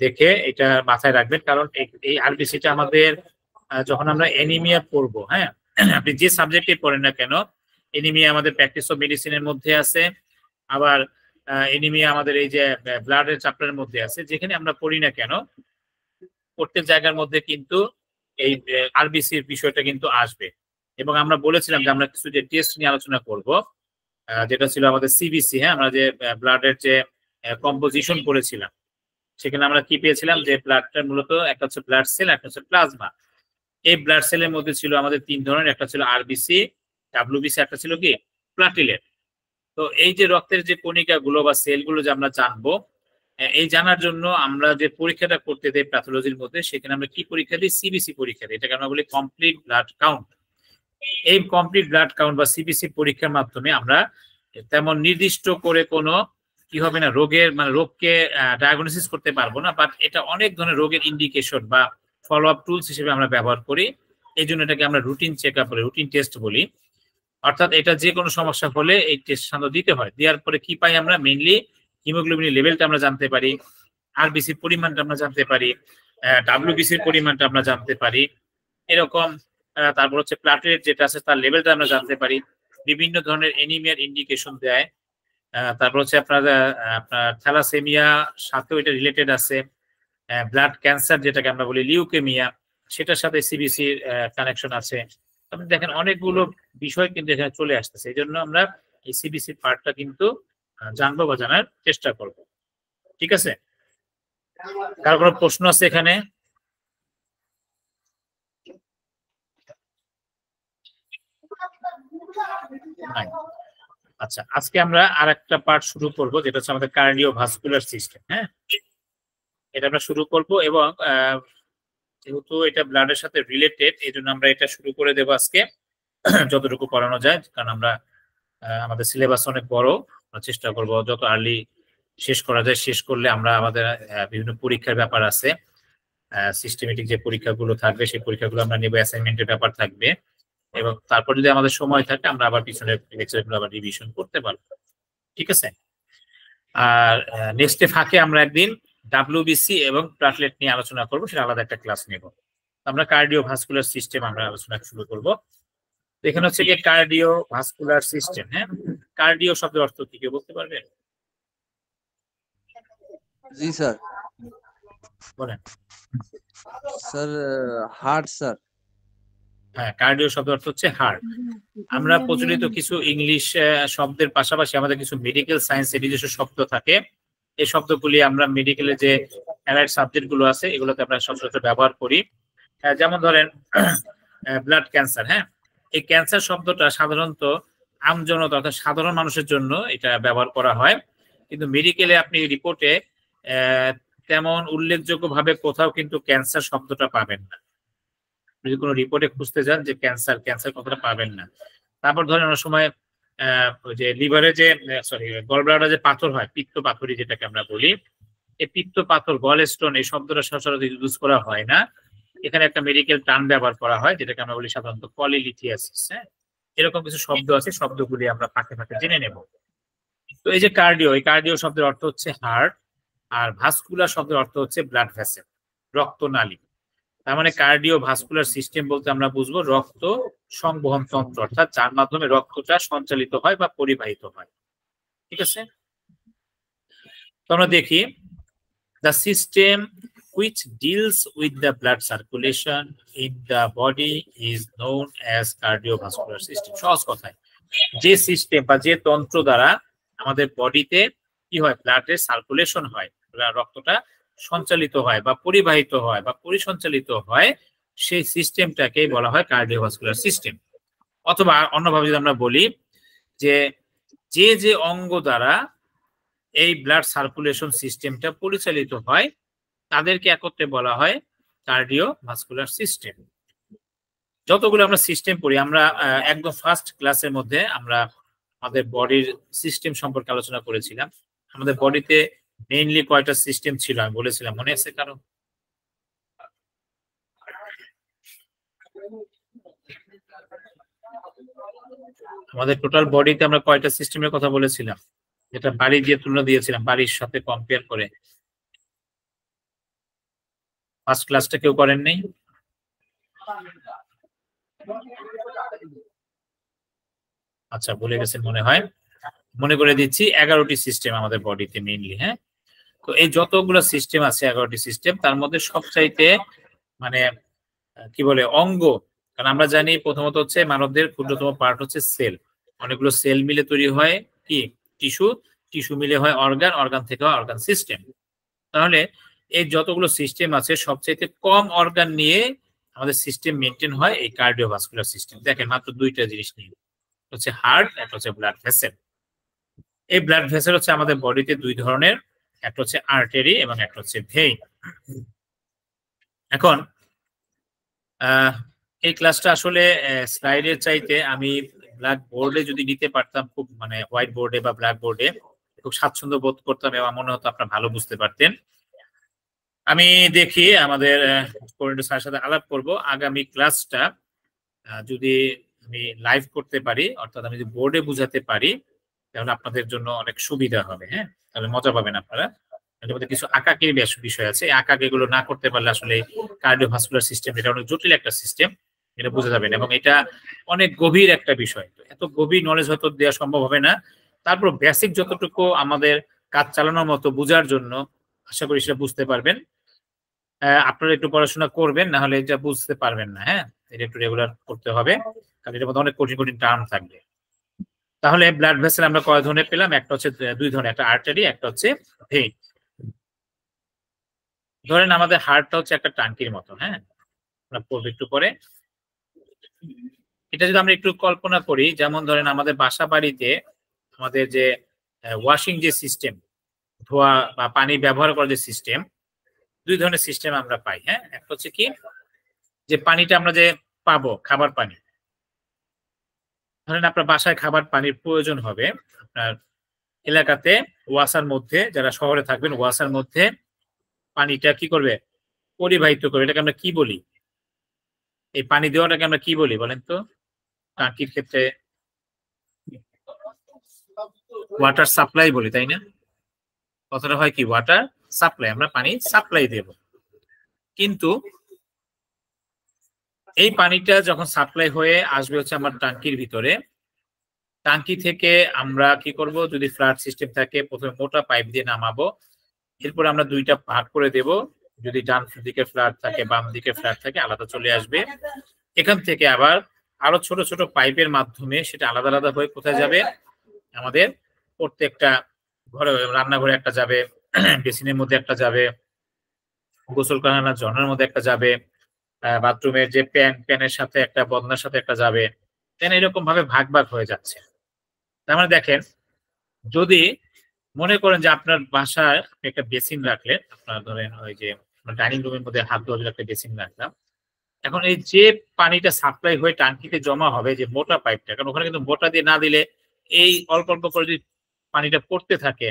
দেখে এটা মাথায় রাখবেন, কারণ এই আরবিসিটা আমাদের যখন আমরা এনিমিয়া পড়বো, হ্যাঁ, আপনি যে সাবজেক্টে পড়েন না কেন, এনিমিয়া আমাদের প্র্যাকটিস অফ মেডিসিনের মধ্যে আছে, আবার এনিমিয়া আমাদের এই যে ব্লাডের চ্যাপ্টারের মধ্যে আছে, যেখানে আমরা পড়ি না কেন প্রত্যেক জায়গার মধ্যে কিন্তু এই আরবিসির বিষয়টা কিন্তু আসবে। এবং আমরা বলেছিলাম যে আমরা কিছু যে টেস্ট নিয়ে আলোচনা করব, যেটা ছিল আমাদের সিবিসি, হ্যাঁ, আমরা যে ব্লাডের যে কম্পোজিশন করেছিলাম, সেখানে আমরা কি পেয়েছিলাম, যে ব্লাডটা মূলত একটা হচ্ছে ব্লাড সেল, একটা হচ্ছে প্লাজমা। এই ব্লাড সেলের মধ্যে ছিল আমাদের তিন ধরনের, একটা ছিল আরবিসি, ডাব্লিউবিসি, একটা ছিল কি প্লাটিলেট। তো এই যে রক্তের যে কণিকাগুলো বা সেলগুলো যে আমরা জানবো, এই জানার জন্য আমরা যে পরীক্ষাটা করতে দেই প্যাথোলজির মধ্যে, সেখানে আমরা কি পরীক্ষা দিই, সিবিসি পরীক্ষা দিই, এটাকে আমরা বলি কমপ্লিট ব্লাড কাউন্ট। এই কমপ্লিট ব্লাড কাউন্ট বা সিবিসি পরীক্ষার মাধ্যমে আমরা তেমন নির্দিষ্ট করে কোনো কি হবে না, রোগের মানে রোগকে ডায়াগনোসিস করতে পারবো না, বাট এটা অনেক ধরনের রোগের ইন্ডিকেশন বা ফলো আপ টুলস হিসেবে আমরা ব্যবহার করি। এই জন্য এটাকে আমরা রুটিন চেক আপ বলি, রুটিন টেস্ট বলি। অর্থাৎ এটা যে কোনো সমস্যা হলে এই টেস্ট সাধারণত দিতে হয়। দেওয়ার পরে কি পাই আমরা, মেইনলি হিমোগ্লোবিনের লেভেলটা আমরা জানতে পারি, আরবিসির পরিমাণটা আমরা জানতে পারি, ডাব্লিউবিসির পরিমাণটা আমরা জানতে পারি, এরকম। তারপর হচ্ছে প্লাটেলেট যেটা আছে তার লেভেলটা আমরা জানতে পারি, বিভিন্ন ধরনের এনিমিয়ার ইন্ডিকেশন দেয়। তারপর হচ্ছে আপনার থ্যালাসেমিয়া সাথেও এটা রিলেটেড আছে, ব্লাড ক্যান্সার যেটাকে আমরা বলি লিউকেমিয়া, সেটার সাথে সিবিসির কানেকশন আছে। আপনি দেখেন অনেকগুলো বিষয় কিন্তু এখানে চলে আসতেছে, এই জন্য আমরা এই সিবিসির পার্টটা কিন্তু জানবো বা জানার চেষ্টা করব। ঠিক আছে, কার কোনো প্রশ্ন আছে এখানে? আচ্ছা, আজকে আমরা আর একটা পার্ট শুরু করব, যেটা হচ্ছে আমাদের কার্ডিওভাস্কুলার সিস্টেম। হ্যাঁ, এটা আমরা শুরু করব, এবং যেহেতু এটা ব্লাডের সাথে রিলেটেড, এই জন্য আমরা এটা শুরু করে দেবো আজকে যতটুকু পড়ানো যায়, কারণ আমরা আমাদের সিলেবাস অনেক বড়, চেষ্টা করব যত আর্লি শেষ করা যায়। শেষ করলে আমরা আমাদের বিভিন্ন পরীক্ষার ব্যাপার আছে, সিস্টেমেটিক যে পরীক্ষাগুলো থাকবে সেই পরীক্ষাগুলো আমরা নেব, অ্যাসাইনমেন্টের ব্যাপার থাকবে, এবং তারপর যদি আমাদের সময় থাকে আমরা আবার পিছনের লেকচারগুলো আবার রিভিশন করতে পারবো। ঠিক আছে? আর নেক্সটে ফাঁকে আমরা একদিন ডাব্লিউবিসি এবং প্লাটলেট নিয়ে আলোচনা করবো, সেটা আলাদা একটা ক্লাস নেব। আমরা কার্ডিও ভাস্কুলার সিস্টেম আমরা আলোচনা শুরু করবো। এখানে হচ্ছে গিয়ে কার্ডিও ভাস্কুলার সিস্টেম। হ্যাঁ, কার্ডিও শব্দের অর্থ কি কেউ বলতে পারবে? জি স্যার। বলেন স্যার হার্ট স্যার। হ্যাঁ, কার্ডিও শব্দের অর্থ হচ্ছে হার্ট। আমরা প্রচলিত কিছু ইংলিশ শব্দের পাশাপাশি আমাদের কিছু মেডিকেল সায়েন্সের নিজস্ব শব্দ থাকে। এই শব্দগুলি আমরা মেডিকেলের যে অ্যালাইড সাবজেক্ট গুলো আছে এগুলোতে আমরা সচরাচর ব্যবহার করি। যেমন ধরেন ব্লাড ক্যান্সার। হ্যাঁ, এই ক্যান্সার শব্দটা সাধারণত আমজনতা অর্থাৎ সাধারণ মানুষের জন্য এটা ব্যবহার করা হয়, কিন্তু মেডিকেলে আপনি রিপোর্টে তেমন উল্লেখযোগ্য ভাবে কোথাও কিন্তু ক্যান্সার শব্দটা পাবেন না। যদি কোনো রিপোর্টে খুঁজতে যান যে ক্যান্সার, ক্যান্সার কথাটা পাবেন না। তারপর ধরেন অনেক সময় ওই যে লিভারে যে গলব্লাডারে যে পাথর হয়, পিত্ত পাথরি যেটাকে আমরা বলি, এই পিত্ত পাথর, গল স্টোন, এই শব্দটা সচরাচর ইউজ করা হয় না। এখানে একটা মেডিকেল টার্ম ব্যবহার করা হয় যেটাকে আমরা বলি সাধারণত পলিলিথিয়াসিস। হ্যাঁ, এরকম কিছু শব্দ আছে, শব্দগুলি আমরা ফাঁকে ফাঁকে জেনে নেব। তো এই যে কার্ডিও, এই কার্ডিও শব্দের অর্থ হচ্ছে হার্ট, আর ভাস্কুলার শব্দের অর্থ হচ্ছে ব্লাড ভেসেল, রক্তনালী। তার মানে কার্ডিও ভাস্কুলার সিস্টেম বলতে আমরা বুঝবো রক্ত সংবহন তন্ত্র, অর্থাৎ যার মাধ্যমে রক্তটা সঞ্চালিত হয় বা পরিবাহিত হয়। ঠিক আছে? তো আমরা দেখি the system which deals with the blood circulation in the body is known as cardiovascular system. সহজ কথায়, যে সিস্টেম বা যে তন্ত্র দ্বারা আমাদের বডিতে কি হয়, ব্লাডের সার্কুলেশন হয়, রক্তটা সঞ্চালিত হয় বা পরিবাহিত হয় বা পরিসঞ্চালিত হয়, সেই সিস্টেমটাকে বলা হয় কার্ডিওভাস্কুলার সিস্টেম। অথবা অন্যভাবে যদি আমরা বলি যে যে যে অঙ্গ দ্বারা এই ব্লাড সার্কুলেশন সিস্টেমটা পরিচালিত হয় তাদেরকে একত্রে বলা হয় কার্ডিওভাস্কুলার সিস্টেম। যতগুলো আমরা সিস্টেম পড়ি, আমরা একদম ফার্স্ট ক্লাসের মধ্যে আমরা আমাদের বডির সিস্টেম সম্পর্কে আলোচনা করেছিলাম। আমাদের বডিতে মেইনলি কয়টা সিস্টেম ছিল আমি বলেছিলাম, মনে আছে কারো? আমাদের টোটাল বডিতে আমরা কয়টা সিস্টেমের কথা বলেছিলাম, যেটা বাড়ি দিয়ে তুলনা দিয়েছিলাম, বাড়ির সাথে কম্পেয়ার করে? ফার্স্ট ক্লাসটা কেউ করেন নাই? আচ্ছা, ভুলে গেছেন মনে হয়, মনে করে দিচ্ছি। 11টি সিস্টেম আমাদের বডিতে মেইনলি। হ্যাঁ, তো এই যতগুলো সিস্টেম আছে 11টি সিস্টেম, তার মধ্যে সবচাইতে মানে কি বলে অঙ্গ, কারণ আমরা জানি প্রথমত হচ্ছে মানবদের ক্ষুদ্রতম পার্ট হচ্ছে সেল। অনেকগুলো সেল মিলে তৈরি হয় কি টিস্যু, টিস্যু মিলে হয় অর্গান, অর্গান থেকে হয় অর্গান সিস্টেম। তাহলে এই যতগুলো সিস্টেম আছে সবচাইতে কম অর্গান নিয়ে আমাদের সিস্টেম মেনটেন হয় এই কার্ডিওভাস্কুলার সিস্টেম। দেখেন মাত্র দুইটা জিনিস নিয়ে, হচ্ছে হার্ট, একটা হচ্ছে ব্লাড ভেসেল। এই ব্লাড ভেসেল হচ্ছে আমাদের বডিতে দুই ধরনের, একটা হচ্ছে আর্টারি এবং একটা হচ্ছে ভেইন। এখন এই ক্লাসটা আসলে স্লাইডের চাইতে আমি ব্ল্যাক বোর্ডে যদি নিতে পারতাম, খুব মানে হোয়াইট বোর্ডে বা ব্ল্যাক বোর্ডে, খুব স্বাচ্ছন্দ্য বোধ করতাম এবং মনে হতো আপনারা ভালো বুঝতে পারতেন। আমি দেখি আমাদের স্যারের সাথে আলাপ করব, আগামী ক্লাসটা যদি আমি লাইভ করতে পারি, অর্থাৎ আমি যদি বোর্ডে বুঝাতে পারি, তাহলে আপনাদের জন্য অনেক সুবিধা হবে। হ্যাঁ, তাহলে মজা পাবেন আপনারা। এর মধ্যে কিছু আঁকাকের বিষয় আছে, আঁকাক এগুলো না করতে পারলে আসলে কার্ডিওভাস্কুলার সিস্টেম এটা অনেক জটিল একটা সিস্টেম, এটা বোঝা যাবে না, এবং এটা অনেক গভীর একটা বিষয়। এত গভীর নলেজ হয়তো দেওয়া সম্ভব হবে না, তারপর বেসিক যতটুকু আমাদের কাজ চালানোর মতো বোঝার জন্য আশা করি সেটা বুঝতে পারবেন। আপনারা একটু পড়াশোনা করবেন, না হলে এটা বুঝতে পারবেন না। হ্যাঁ, এটা একটু রেগুলার করতে হবে, কারণ এটার মধ্যে অনেক কঠিন কঠিন টার্ম থাকবে। তাহলে ব্লাড ভেসেল আমরা কয় ধরনের পেলাম? একটা হচ্ছে দুই ধরনের, একটা আর্টারি, একটা হচ্ছে ভেইন। ধরেন আমাদের হার্টটা হচ্ছে একটা টাঙ্কির মতো। হ্যাঁ, আমরা পড়বো একটু পরে। এটা যদি আমরা একটু কল্পনা করি, যেমন ধরেন আমাদের বাসা বাড়িতে আমাদের যে ওয়াশিং যে সিস্টেম, ধোয়া বা পানি ব্যবহার করার যে সিস্টেম, দুই ধরনের সিস্টেম আমরা পাই। হ্যাঁ, একটা হচ্ছে কি যে পানিটা আমরা যে পাবো খাবার পানি, ধরেন আপনার বাসায় খাবার পানির প্রয়োজন হবে, আপনার এলাকাতে ওয়াসার মধ্যে, যারা শহরে থাকবেন ওয়াসার মধ্যে পানিটা কি করবে, পরিবাহিত করবে। এটাকে আমরা কি বলি? এই পানি দেওয়াটাকে আমরা কি বলি বলেন তো? টাঙ্কির ক্ষেত্রে ওয়াটার সাপ্লাই বলি, তাই না? কথাটা হয় কি, ওয়াটার সাপ্লাই, আমরা পানি সাপ্লাই দেব। কিন্তু এই পানিটা যখন সাপ্লাই হয়ে আসবে হচ্ছে আমার টাঙ্কির ভিতরে, টাঙ্কি থেকে আমরা কি করব, যদি ফ্ল্যাট সিস্টেম থাকে প্রথমে মোটা পাইপ দিয়ে নামাবো, এরপর আমরা দুইটা ভাগ করে দেব। যদি ডান দিকে ফ্ল্যাট থাকে বাম দিকে ফ্ল্যাট থাকে আলাদা চলে আসবে। এখান থেকে আবার আরো ছোট ছোট পাইপের মাধ্যমে সেটা আলাদা আলাদা হয়ে কোথায় যাবে, আমাদের প্রত্যেকটা ঘরে, রান্নাঘরে একটা যাবে, বেসিনের মধ্যে একটা যাবে, গোসলখানা ঝর্ণার মধ্যে একটা যাবে, বাথরুমের যে প্যানের সাথে একটা, বদনার সাথে একটা যাবে। এরকম ভাবে ভাগ ভাগ হয়ে যাচ্ছে। তার মানে দেখেন, যদি মনে করেন যে আপনার বাসায় একটা বেসিন রাখলেন, আপনার ধরেন ওই যে ডাইনিং রুমের মধ্যে হাত ধোয়ার একটা বেসিন রাখলাম, এখন এই যে পানিটা সাপ্লাই হয়ে টাঙ্কিতে জমা হবে, যে মোটা পাইপটা, কারণ ওখানে কিন্তু মোটা দিয়ে না দিলে এই অল্প অল্প করে যদি পানিটা পড়তে থাকে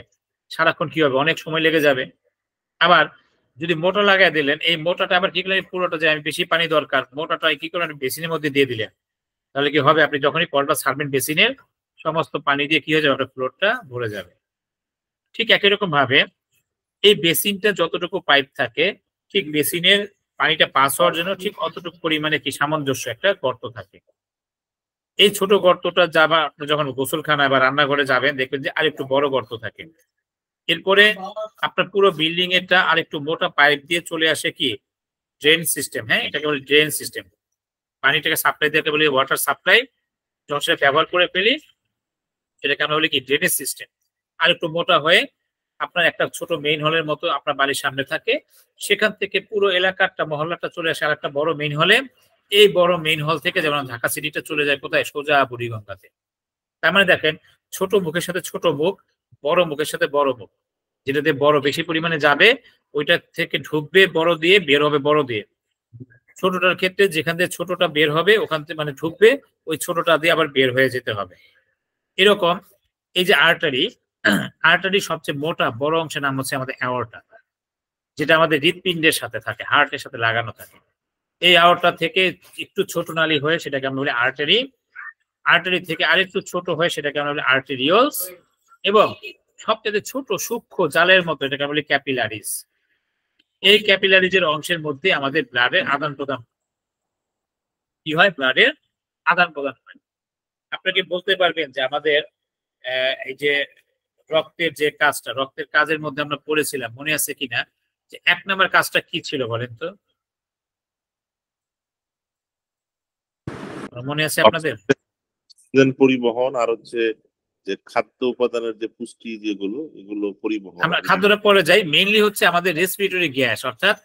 সারাক্ষণ কি হবে, অনেক সময় লেগে যাবে। আবার যদি মোটা লাগাই দিলেন, এই মোটাটা আবার কি করলেন, পুরোটা যে আমি বেশি পানি দরকার, মোটাটা কি করেন বেসিনের মধ্যে দিয়ে দিলেন, তাহলে কি হবে, আপনি যখনই কলটা ছাড়বেন বেসিনের সমস্ত পানি দিয়ে কি হয়ে যাবে, আপনার ফ্লোরটা ভরে যাবে। ঠিক একই রকম ভাবে এই বেসিনটা যতটুকু পাইপ থাকে, ঠিক বেসিনের পানিটা পাস হওয়ার জন্য ঠিক অতটুকু পরিমাণে কি সামঞ্জস্য একটা গর্ত থাকে। এই ছোট গর্তটা যাবা আপনি যখন গোসলখানায় বা রান্নাঘরে যাবেন, দেখবেন যে আরেকটু বড় গর্ত থাকে। এরপরে আপনার পুরো বিল্ডিং এরটা আরেকটু মোটা পাইপ দিয়ে চলে আসে কি, ড্রেন সিস্টেম। হ্যাঁ, এটাকে বলে ড্রেন সিস্টেম। পানিটাকে সাপ্লাই দিয়ে বলি ওয়াটার সাপ্লাই। যখন সেটা ব্যবহার করে ফেলি সেটাকে আমরা বলি কি, ড্রেনেজ সিস্টেম। আর একটু মোটা হয়ে আপনার একটা ছোট মেইন হলের মতো আপনার বাড়ির সামনে থাকে, সেখান থেকে পুরো এলাকাটা মহল্লাটা চলে আসে আর একটা বড় মেইন হলে। এই বড় মেইন হল থেকে যেমন ঢাকা সিটিটা চলে যায় কোথায়, সোজা বুড়িগঙ্গাতে। তার মানে দেখেন, ছোট মুখের সাথে ছোট মুখ, বড় মুখের সাথে বড় মুখ, যেটাতে বড় বেশি পরিমাণে যাবে ওইটা থেকে ঢুকবে বড় দিয়ে, বের হবে বড় দিয়ে। ছোটটার ক্ষেত্রে যেখান থেকে ছোটটা বের হবে ওখান থেকে মানে ঢুকবে, ওই ছোটটা দিয়ে আবার বের হয়ে যেতে হবে। এরকম এই যে আর্টারি, আর্টারি সবচেয়ে মোটা বড় অংশের নাম হচ্ছে আমাদের অ্যাওর্টা, যেটা আমাদের হৃৎপিণ্ডের সাথে থাকে, হার্টের সাথে লাগানো থাকে। এই অ্যাওর্টা থেকে একটু ছোট নালী হয়ে সেটাকে আমরা বলি আর্টারি। আর্টারি থেকে আরেকটু ছোট হয়ে সেটাকে আমরা বলি আর্টেরিওলস, এবং সবচেয়ে ছোট সূক্ষ্ম জালের মতো এটাকে বলি ক্যাপিলারিস। এই ক্যাপিলারিজের অংশের মধ্যে আমাদের ব্লাডের আদান প্রদান কি হয়, ব্লাডের আদান প্রদান হয়। আপনাকে বলতে পারবেন যে আমাদের এই যে রক্তের যে কাজটা, রক্তের কাজের মধ্যে আমরা পড়েছিলাম, মনে আছে কিনা, যে 1 নম্বর কাজটা কি ছিল বলেন তো? মনে আছে আপনাদের? পরিবহন, আর হচ্ছে যে খাদ্য উপাদানের যে পুষ্টি যেগুলো, এগুলো পরিবহন। আমরা খাদ্যটা পরে যাই, মেইনলি হচ্ছে আমাদের রেসপিরেটরি গ্যাস, অর্থাৎ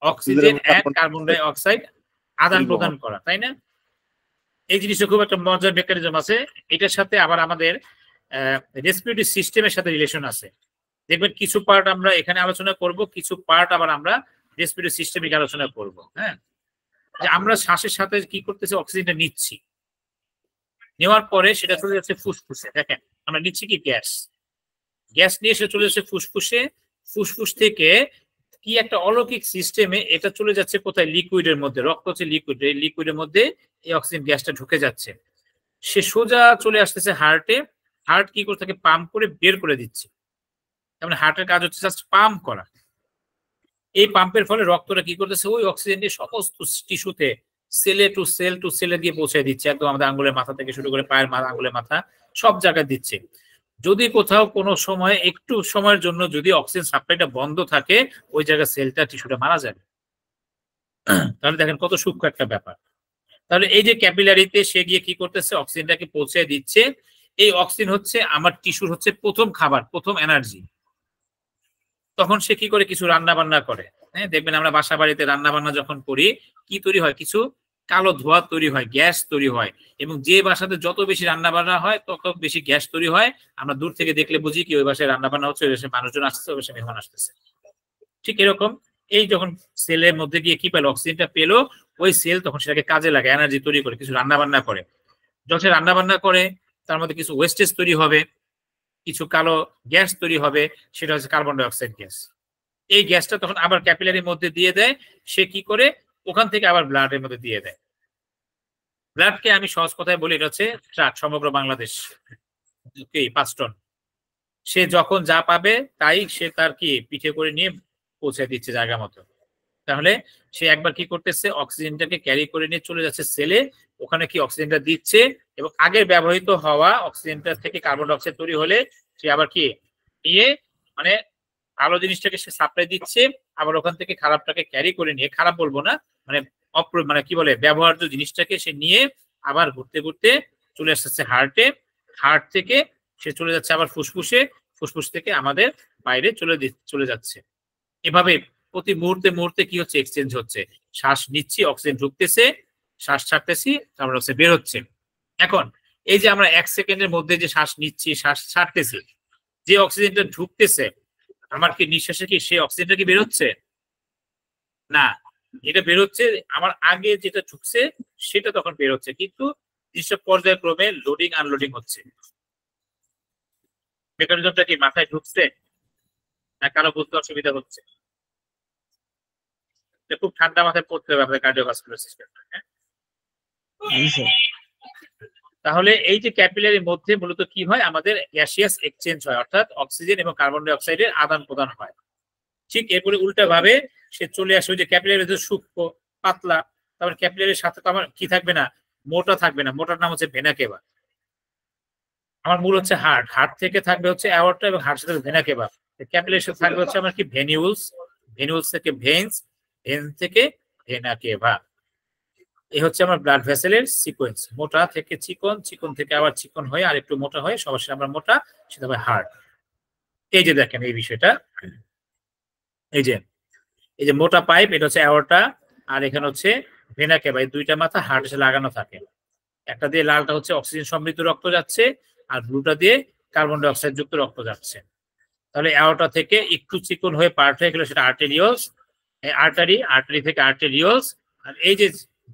oxygen and carbon dioxide আদান প্রদান করা, তাই না? এই জিনিসটা খুব একটা মজার মেকানিজম আছে। এটার সাথে আবার আমাদের রেসপিরেটরি সিস্টেমের সাথে রিলেশন আছে। দেখবেন কিছু পার্ট আমরা এখানে আলোচনা করব, কিছু পার্ট আবার আমরা রেসপিরেটরি সিস্টেমিক আলোচনা করব। হ্যাঁ, যে আমরা শ্বাসের সাথে কি করতেছি, অক্সিজেনটা নিচ্ছি, নেওয়ার পরে সেটা চলে যাচ্ছে ফুসফুসে। দেখেন আমরা নিচ্ছি কি, গ্যাস, গ্যাস নিয়ে সেটা চলে যাচ্ছে ফুসফুসে, ফুসফুস থেকে কি একটা অলৌকিক সিস্টেমে এটা চলে যাচ্ছে কোথায়, লিকুইডের মধ্যে। রক্ত হচ্ছে লিকুইড, এই লিকুইডের মধ্যে এই অক্সিজেন গ্যাসটা ঢুকে যাচ্ছে, সে সোজা চলে আসতেছে হার্টে। হার্ট কি করে থাকে, পাম্প করে বের করে দিচ্ছে। মানে হার্টের কাজ হচ্ছে জাস্ট পাম্প করা। এই পাম্পের ফলে রক্তটা কি করতেছে, ওই অক্সিজেন দিয়ে সমস্ত টিস্যুতে, সেলে টু সেলে দিয়ে পৌঁছে দিচ্ছে, একদম আমাদের আঙ্গুলের মাথা থেকে শুরু করে পায়ের আঙ্গুলের মাথা সব জায়গায় দিচ্ছে। যদি কোথাও কোনো সময় একটু সময়ের জন্য যদি অক্সিজেন সাপ্লাইটা বন্ধ থাকে, ওই জায়গায় সেলটা টিস্যুটা মারা যাবে। তাহলে দেখেন কত সূক্ষ্ম একটা ব্যাপার। তাহলে এই যে ক্যাপিলারিতে সে গিয়ে কি করতেছে, অক্সিজেনটাকে পৌঁছে দিচ্ছে। এই অক্সিজেন হচ্ছে আমার টিস্যুর হচ্ছে প্রথম খাবার, প্রথম এনার্জি। তখন সে কি করে, কিছু রান্না বান্না করে। হ্যাঁ, দেখবেন আমরা বাসা বাড়িতে রান্না বান্না যখন করি, কি তৈরি হয়, কিছু কালো ধোঁয়া তৈরি হয়, গ্যাস তৈরি হয়। এবং যে বাসাতে যত বেশি রান্না বান্না হয় তত বেশি গ্যাস তৈরি হয়। আমরা দূর থেকে দেখলে বুঝি কি ওই বাসায় রান্না বান্না হচ্ছে, ওই বাসায় মানুষজন আসছে, ওই বাসায় মেহমান আসতেছে। ঠিক এরকম এই যখন সেলের মধ্যে গিয়ে কি পেলো, অক্সিজেনটা পেলো, ওই সেল তখন সেটাকে কাজে লাগে, এনার্জি তৈরি করে, কিছু রান্না বান্না করে। যখন সে রান্না বান্না করে তার মধ্যে কিছু ওয়েস্টেজ তৈরি হবে, কিছু কালো গ্যাস তৈরি হবে, সেটা হচ্ছে কার্বন ডাই অক্সাইড গ্যাস। এই গ্যাসটা তখন আবার ক্যাপিলারির মধ্যে দিয়ে দেয়, সে কি করে ওখান থেকে আবার ব্লাডের মধ্যে দিয়ে দেয়। ব্লাডকে আমি সহজ কথায় বলি, এটা হচ্ছে ট্রাক, সমগ্র বাংলাদেশ 5 টন। সে যখন যা পাবে তাই সে তার কি পিঠে করে নিয়ে পৌঁছে দিচ্ছে জায়গা মতো। তাহলে সে একবার কি করতেছে, অক্সিজেনটাকে ক্যারি করে নিয়ে চলে যাচ্ছে সেলে, ওখানে কি অক্সিজেনটা দিচ্ছে, এবং আগের ব্যবহৃত হওয়া অক্সিজেনটা থেকে কার্বন ডাই অক্সাইড তৈরি হলে সে আবার কি নিয়ে মানে ভালো জিনিসটাকে সে সাপ্লাই দিচ্ছে, আবার ওখান থেকে খারাপটাকে ক্যারি করে নিয়ে, খারাপ বলবো না, মানে মানে কি বলে ব্যবহার্য জিনিসটাকে সে নিয়ে আবার ঘুরতে ঘুরতে চলে আসতেছে হার্টে, হার্ট থেকে সে চলে যাচ্ছে আবার ফুসফুসে, ফুসফুস থেকে আমাদের বাইরে চলে যাচ্ছে। এভাবে প্রতি মুহূর্তে মুহূর্তে কি হচ্ছে, এক্সচেঞ্জ হচ্ছে। শ্বাস নিচ্ছি, অক্সিজেন ঢুকতেছে, শ্বাস ছাড়তেছি, কার্বন ডাই অক্সাইড বের হচ্ছে। এখন এই যে আমরা 1 সেকেন্ডের মধ্যে যে শ্বাস নিচ্ছি, শ্বাস ছাড়তেছি, যে অক্সিজেনটা ঢুকতেছে আমার কি নিঃশ্বাসে কি সেই অক্সিজেনটা কি বের হচ্ছে? না, এটা বের হচ্ছে আমার আগে যেটা ঢুকছে সেটা তখন বের হচ্ছে, কিন্তু যেসব পর্যায়ক্রমে লোডিং আনলোডিং হচ্ছে। মেকানিজমটা কি মাথায় ঢুকছে না কারো বুঝতে অসুবিধা হচ্ছে? খুব ঠান্ডা মাথায় পড়তে হবে আপনাদের কার্ডিওভাস্কুলার সিস্টেম। তাহলে এই যে ক্যাপিলারির মধ্যে মূলত কি হয়, আমাদের গ্যাসিয়াস এক্সচেঞ্জ হয়, অর্থাৎ অক্সিজেন এবং কার্বন ডাই অক্সাইডের আদান প্রদান হয়। ঠিক এরপরে উল্টা ভাবে সে চলে আসে ওই যে ক্যাপিলারির মধ্যে সূক্ষ্ম পাতলা, তারপর ক্যাপিলারির সাথে তো আমার কি থাকবে না, মোটা থাকবে না, মোটার নাম হচ্ছে ভেনা কেবা। আমার মূল হচ্ছে হার্ট, হার্ট থেকে থাকবে হচ্ছে অ্যাওর্টা, এবং হার্ট সাথে ভেনা কেবা। ক্যাপিলারির সাথে থাকবে হচ্ছে আমার কি ভেনিউলস, ভেনিউলস থেকে ভেন্স, ভেন্স থেকে ভেনা কেবা। এই হচ্ছে আমার ব্লাড ভেসেলের সিকোয়েন্স, মোটা থেকে চিকন, চিকন থেকে আবার চিকন হয়ে আর একটু মোটা হয়ে সবার আমরা মোটা, সেটা হবে হার্ট। এই যে দেখেন এই বিষয়টা, এই যে মোটা পাইপ, এটা হচ্ছে অ্যাওর্টা, আর এখানে হচ্ছে ভেনা কেবা। এই দুইটা মাথা হার্ট এসে লাগানো থাকে, একটা দিয়ে লালটা হচ্ছে অক্সিজেন সমৃদ্ধ রক্ত যাচ্ছে, আর ব্লুটা দিয়ে কার্বন ডাই অক্সাইড যুক্ত রক্ত যাচ্ছে। তাহলে অ্যাওর্টা থেকে একটু চিকন হয়ে পার্ট হয়ে গেল, সেটা আর্টেরিওলস, আর্টারি, আর্টারি থেকে আর্টেরিওলস। আর এই যে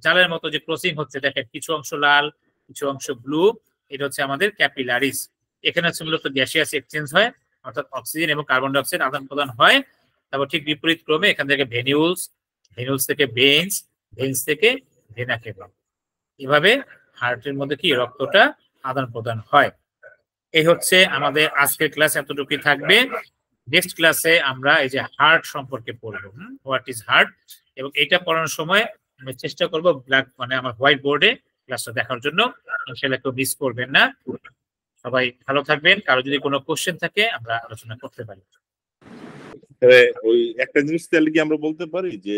জালের মতো যে ক্রসিং হচ্ছে দেখেন, কিছু অংশ লাল কিছু অংশ ব্লু, এটা হচ্ছে আমাদের ক্যাপিলারিস। এখানে হচ্ছে মূলত গ্যাসিয়াস এক্সচেঞ্জ হয়, অর্থাৎ অক্সিজেন এবং কার্বন ডাই অক্সাইড আদান প্রদান হয়। তারপর ঠিক বিপরীত ক্রমে এখান থেকে ভেনিউলস, ভেনিউলস থেকে ভেন্স, ভেন্স থেকে ভেনা কেবা। এভাবে হার্টের মধ্যে কি রক্তটা আদান প্রদান হয়। এই হচ্ছে আমাদের আজকের ক্লাস, এতটুকুই থাকবে। নেক্সট ক্লাসে আমরা এই যে হার্ট সম্পর্কে পড়বো, হোয়াট ইজ হার্ট, এবং এটা পড়ানোর সময় আমি চেষ্টা করবো ব্ল্যাক মানে আমার হোয়াইট বোর্ডে ক্লাসটা দেখার জন্য, ইনশাআল্লাহ কেউ মিস করবেন না। সবাই ভালো থাকবেন, কারো যদি কোনো কোশ্চেন থাকে আমরা আলোচনা করতে পারি। ওই একটা জিনিস তাহলে কি আমরা বলতে পারি যে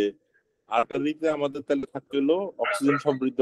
আর্টারিতে আমাদের তাহলে থাকতে হলো অক্সিজেন সমৃদ্ধ